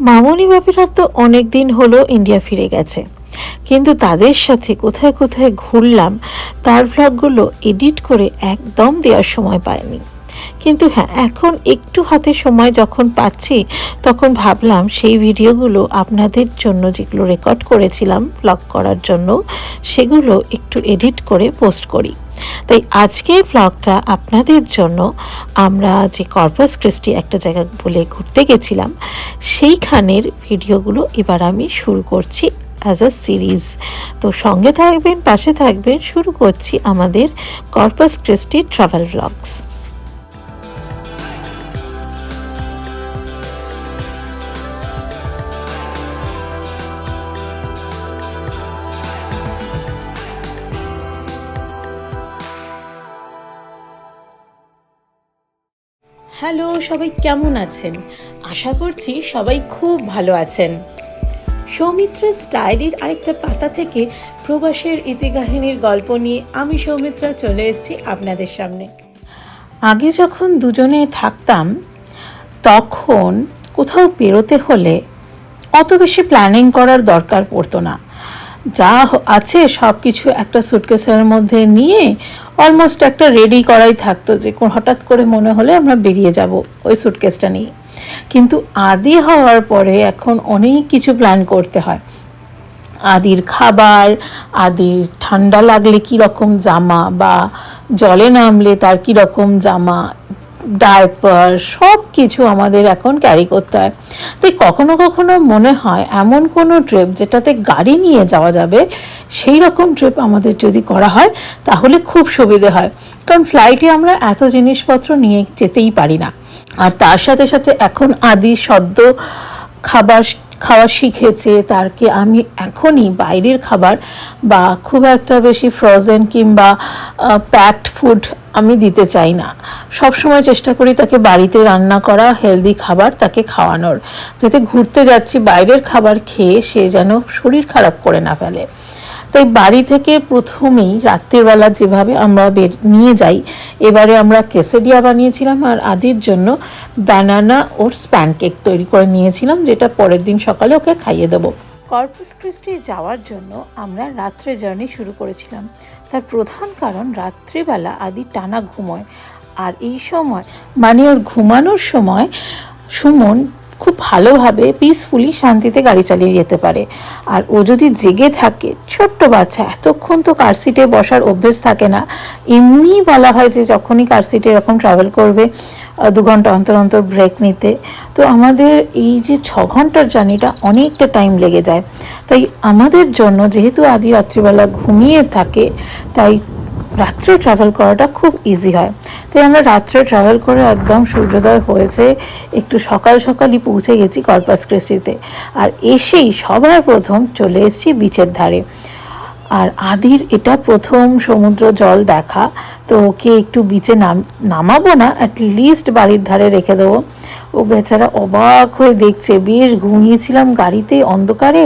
মামনি বাপিরা তো অনেক দিন হলো ইন্ডিয়া ফিরে গেছে, কিন্তু তাদের সাথে কোথায় কোথায় ঘুরলাম তার ভ্লগগুলো এডিট করে একদম দেওয়ার সময় পাইনি। কিন্তু হ্যাঁ, এখন একটু হাতে সময় যখন পাচ্ছি তখন ভাবলাম সেই ভিডিওগুলো আপনাদের জন্য যেগুলো রেকর্ড করেছিলাম ব্লগ করার জন্য সেগুলো একটু এডিট করে পোস্ট করি। তাই আজকের ব্লগটা আপনাদের জন্য আমরা যে কর্পাস ক্রিস্টি একটা জায়গা বলে ঘুরতে গেছিলাম সেইখানের ভিডিওগুলো এবার আমি শুরু করছি অ্যাজ আ সিরিজ। তো সঙ্গে থাকবেন, পাশে থাকবেন। শুরু করছি আমাদের Corpus Christi travel blogs. Hello, সবাই কেমন আছেন? আশা করছি সবাই খুব ভালো আছেন। সৌমিত্রা's ডায়েরির আরেকটা পাতা থেকে প্রবাসের ইতিকাহিনীর গল্প নিয়ে আমি সৌমিত্রা চলে এসেছি আপনাদের সামনে। আগে যখন দুজনে থাকতাম তখন কোথাও বেরোতে হলে অত বেশি প্ল্যানিং করার দরকার পড়তো না। যা আছে সব কিছু একটা সুটকেসের মধ্যে নিয়ে অলমোস্ট একটা রেডি করাই থাকতো, যে হঠাৎ করে মনে হলে আমরা বেরিয়ে যাব ওই সুটকেসটা নিয়ে। কিন্তু আদি হওয়ার পরে এখন অনেক কিছু প্ল্যান করতে হয়। আদির খাবার, আদির ঠান্ডা লাগলে কীরকম জামা, বা জলে নামলে তার কীরকম জামা, ডায়পার, সব কিছু আমাদের এখন ক্যারি করতে হয়। তাই কখনো কখনো মনে হয় এমন কোনো ট্রিপ যেটাতে গাড়ি নিয়ে যাওয়া যাবে সেই রকম ট্রিপ আমাদের যদি করা হয় তাহলে খুব সুবিধে হয়, কারণ ফ্লাইটে আমরা এত জিনিসপত্র নিয়ে যেতেই পারি না। আর তার সাথে সাথে এখন আদি সদ্য খাওয়া শিখেছে, তারকে আমি এখনই বাইরের খাবার বা খুব একটা বেশি ফ্রোজেন কিংবা প্যাকড ফুড আমি দিতে চাই না। সবসময় চেষ্টা করি তাকে বাড়িতে রান্না করা হেলদি খাবার তাকে খাওয়ানোর, যাতে ঘুরতে যাচ্ছি বাইরের খাবার খেয়ে সে যেন শরীর খারাপ করে না ফেলে। তাই বাড়ি থেকে প্রথমেই রাত্রিবেলা যেভাবে আমরা নিয়ে যাই, এবারে আমরা কেসেডিয়া বানিয়েছিলাম আর আদির জন্য ব্যানানা ওটস প্যানকেক তৈরি করে নিয়েছিলাম, যেটা পরের দিন সকালে ওকে খাইয়ে দেবো। কর্পাস ক্রিস্টি যাওয়ার জন্য আমরা রাত্রে জার্নি শুরু করেছিলাম। তার প্রধান কারণ রাত্রিবেলা আদি টানা ঘুমোয়, আর এই সময় মানে ওর ঘুমানোর সময় সুমন খুব ভালোভাবে পিসফুলি শান্তিতে গাড়ি চালিয়ে যেতে পারে। আর ও যদি জেগে থাকে, ছোট্ট বাচ্চা, এতক্ষণ তো কার সিটে বসার অভ্যেস থাকে না। এমনিই বলা হয় যে যখনই কার সিটে এরকম ট্রাভেল করবে 2 ঘন্টা অন্তর অন্তর ব্রেক নিতে। তো আমাদের এই যে 6 ঘন্টার জার্নিটা অনেকটা টাইম লেগে যায়। তাই আমাদের জন্য, যেহেতু আদি রাত্রিবেলা ঘুমিয়ে থাকে, তাই রাত্রে ট্রাভেল করাটা খুব ইজি হয়। তাই আমরা রাত্রে ট্রাভেল করে একদম সূর্যোদয় হয়েছে একটু সকাল সকালই পৌঁছে গেছি কর্পাস ক্রিস্টিতে। আর এসেই সবার প্রথম চলে এসেছি বিচের ধারে। আর আদির এটা প্রথম সমুদ্র জল দেখা, তো ওকে একটু বিচে নামাবো না, অ্যাটলিস্ট বাড়ির ধারে রেখে দেবো। ও বেচারা অবাক হয়ে দেখছে। বেশ ঘুমিয়েছিলাম গাড়িতে অন্ধকারে,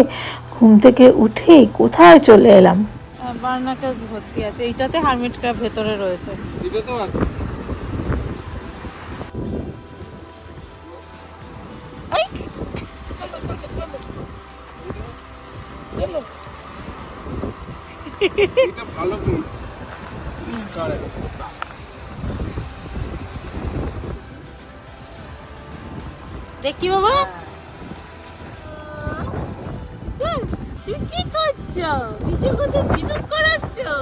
ঘুম থেকে উঠে কোথায় চলে এলাম। বার্নাকাস ভর্তি আছে, এইটাতে হারমিট ক্র্যাব ভেতরে রয়েছে। এটাতেও আছে। এটা ভালো করেছে। দেখি বাবা, তুই কি করছো? নিচে বসে ঝিনুক করাচ্ছো?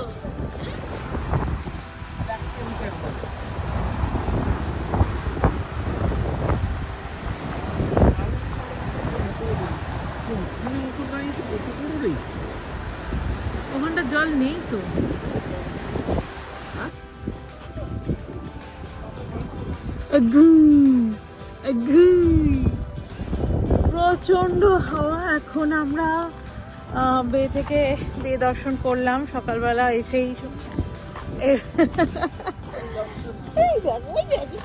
ওখানটা জল নেই তো। প্রচন্ড হাওয়া। এখন আমরা বে থেকে বে দর্শন করলাম সকালবেলা এসেই।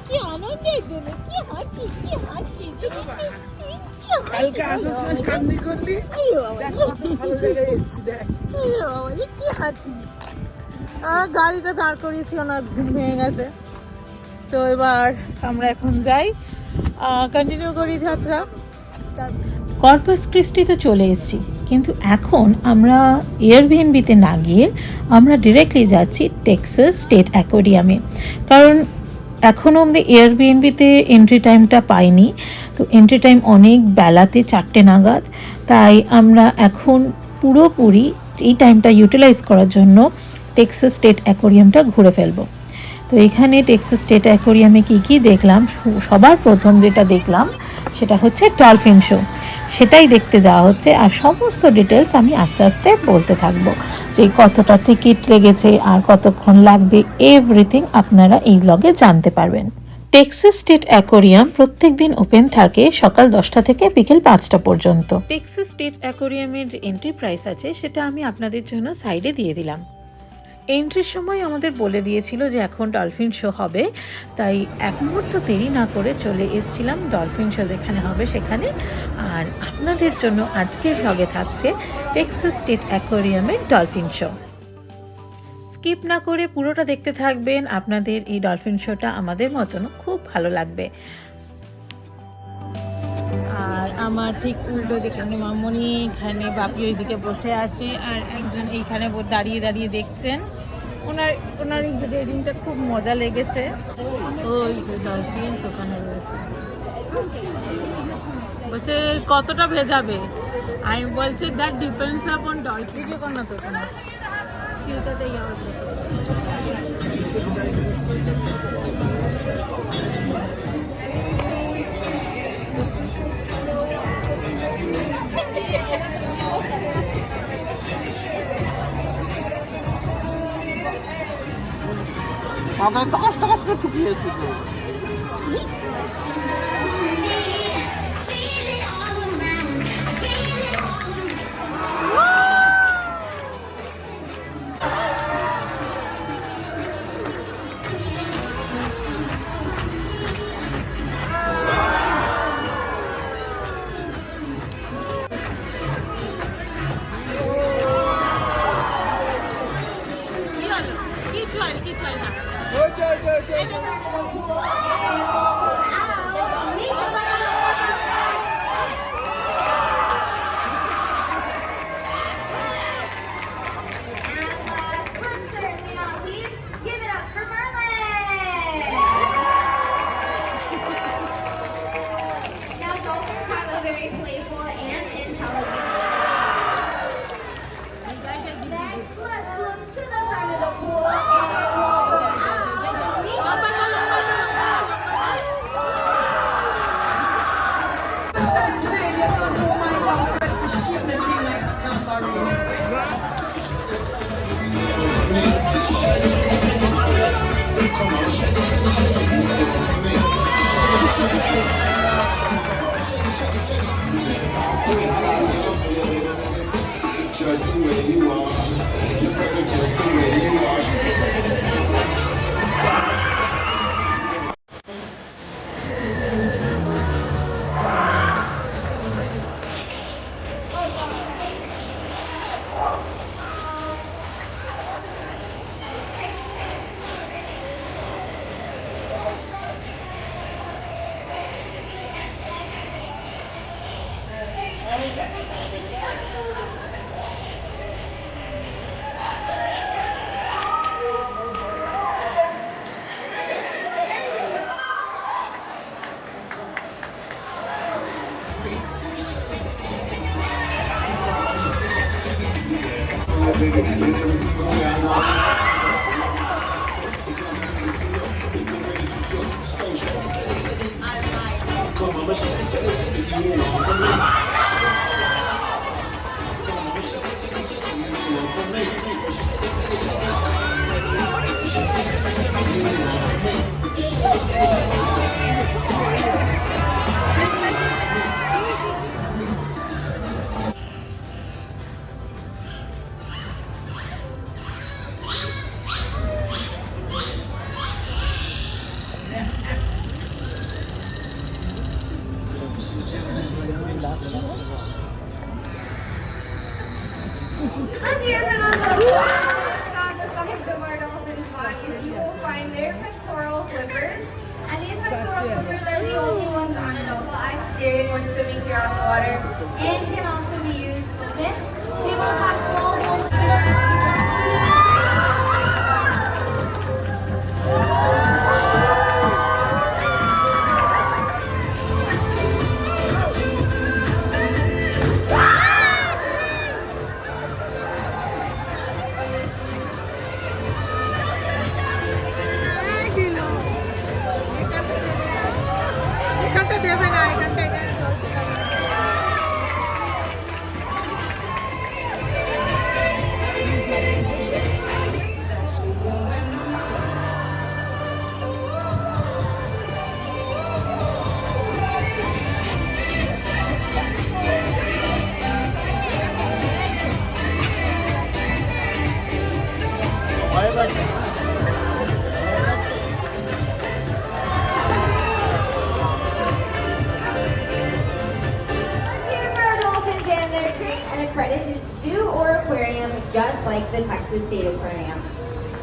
কি আনন্দের জন্য কি হাঁচি, কি হাঁচি, কালকে আসার সময় কান্দি করলি, কি হাঁচি। গাড়িটা দাঁড় করিয়েছি, ওনার ঘুম ভেঙে গেছে। তো এবার আমরা এখন যাই, কন্টিনিউ করি যাত্রা। কর্পাস ক্রিস্টি তো চলে এসেছি, কিন্তু এখন আমরা এয়ারবিএনবিতে না গিয়ে আমরা ডিরেক্টলি যাচ্ছি টেক্সাস স্টেট অ্যাকোয়ারিয়ামে। কারণ এখনও অবধি এয়ারবিএনবিতে এন্ট্রি টাইমটা পাইনি, তো এন্ট্রি টাইম অনেক বেলাতে 4টে নাগাদ। তাই আমরা এখন পুরোপুরি এই টাইমটা ইউটিলাইজ করার জন্য টেক্সাস স্টেট অ্যাকোয়ারিয়ামটা ঘুরে ফেলবো। তো এখানে টেক্সাস স্টেট অ্যাকোয়ারিয়ামে কী দেখলাম, সবার প্রথম যেটা দেখলাম সেটা হচ্ছে ডলফিন শো। সেটাই দেখতে যাওয়া হচ্ছে, আর সমস্ত ডিটেলস আমি আস্তে আস্তে বলতে থাকবো, যে কতটা টিকিট লেগেছে আর কতক্ষণ লাগবে, এভরিথিং আপনারা এই ব্লগে জানতে পারবেন। টেক্সাস স্টেট অ্যাকোয়ারিয়াম প্রত্যেক দিন ওপেন থাকে সকাল 10টা থেকে বিকেল 5টা পর্যন্ত। টেক্সাস স্টেট অ্যাকোয়ারিয়ামের যে এন্ট্রি প্রাইস আছে সেটা আমি আপনাদের জন্য সাইডে দিয়ে দিলাম। এন্ট্রির সময় আমাদের বলে দিয়েছিল যে এখন ডলফিন শো হবে, তাই এক মুহূর্ত দেরি না করে চলে এসেছিলাম ডলফিন শো যেখানে হবে সেখানে। আর আপনাদের জন্য আজকের ব্লগে থাকছে টেক্সাস স্টেট অ্যাকোয়ারিয়ামের ডলফিন শো। স্কিপ না করে পুরোটা দেখতে থাকবেন, আপনাদের এই ডলফিন শোটা আমাদের মতনও খুব ভালো লাগবে। আর আমার ঠিক উল্টো দিকে মামনি, এখানে বাপি ওইদিকে বসে আছে, আর একজন এইখানে দাঁড়িয়ে দাঁড়িয়ে দেখছেন। ওনার এই রেডিংটা খুব মজা লেগেছে। ওই যে ডলফিন ওখানে রয়েছে, বলছে কতটা ভেজাবে। আমি বলছি দ্যাট ডিপেন্ডস আপন ডলফিন। যে কোনো তো কোনো চিন্তাতেই আমার টকাস টকাস করে ঠুকিয়েছি। Just the way you are, you're perfect just the way you are. Let's hear for those of you on the stomachs of our dolphins' bodies. You will find their pectoral flippers And these Victoria Coolers are the only ones on a local ice steering when swimming throughout the water and can also be used to swim. They will have small holes. এখানটা দেবে না, এখানটা এখানে Here are dolphins and they're trained and accredited zoo or aquarium just like the Texas State Aquarium.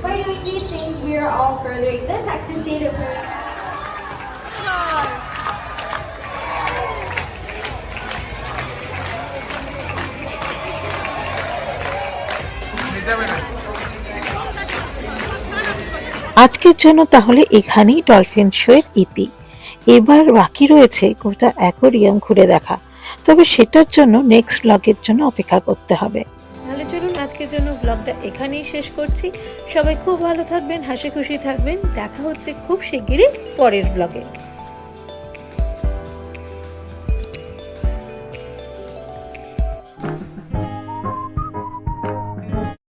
By doing these things, we are all furthering the Texas State Aquarium. আজকের জন্য তাহলে এখানেই dolphin শোয়ের ইতি। এবার বাকি রয়েছে গোটা অ্যাকোরিয়াম ঘুরে দেখা, তবে সেটার জন্য নেক্সট ব্লগের জন্য অপেক্ষা করতে হবে। তাহলে চলুন আজকের জন্য ব্লগটা এখানেই শেষ করছি। সবাই খুব ভালো থাকবেন, হাসি খুশি থাকবেন। দেখা হচ্ছে খুব শিগগিরই পরের ব্লগে।